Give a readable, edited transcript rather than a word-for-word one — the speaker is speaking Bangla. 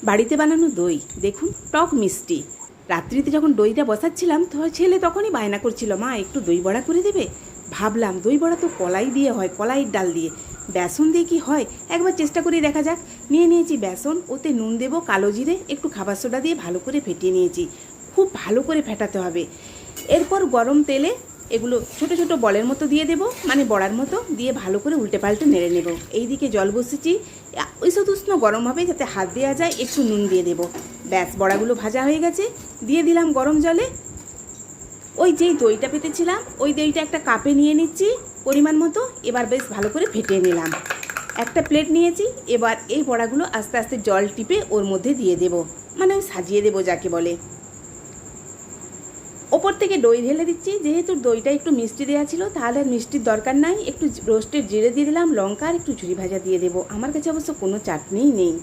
বাড়িতে বানানো দই দেখুন টক মিষ্টি। রাত্রিতে যখন দইটা বসাচ্ছিলাম তো ছেলে তখনই বায়না করছিল, মা একটু দই বড়া করে দেবে। ভাবলাম দই বড়া তো কলাই দিয়ে হয়, কলাইয়ের ডাল দিয়ে, বেসন দিয়ে কি হয়, একবার চেষ্টা করে দেখা যাক। নিয়ে নিয়েছি বেসন, ওতে নুন দেবো, কালো জিরে, একটু খাবার সোডা দিয়ে ভালো করে ফেটিয়ে নিয়েছি। খুব ভালো করে ফেটাতে হবে। এরপর গরম তেলে এগুলো ছোট ছোট বলের মতো দিয়ে দেবো, মানে বড়ার মতো দিয়ে ভালো করে উল্টে পাল্টে নেড়ে নেব। এইদিকে জল বসেছি, ঈষৎ উষ্ণ গরম হবে যাতে হাত দেওয়া যায়, একটু নুন দিয়ে দেবো। ব্যাস, বড়াগুলো ভাজা হয়ে গেছে। দিয়ে দিলাম গরম জলে ওই যেই দইটা পেতেছিলাম, ওই দইটা একটা কাপে নিয়ে নিচ্ছি পরিমাণ মতো। এবার বেশ ভালো করে ফেটিয়ে নিলাম। একটা প্লেট নিয়েছি। এবার এই বড়াগুলো আস্তে আস্তে জল টিপে ওর মধ্যে দিয়ে দেব, মানে ওই সাজিয়ে দেবো যাকে বলে। ওপর থেকে দই ঢেলে দিচ্ছি। যেহেতু দইটা একটু মিষ্টি দেওয়া ছিল, তাহলে মিষ্টির দরকার নাই। একটু রোস্টেড জিরে দিয়ে দিলাম, লঙ্কা আর একটু ঝুরি ভাজা দিয়ে দেবো। আমার কাছে অবশ্য কোনো চাটনিই নেই।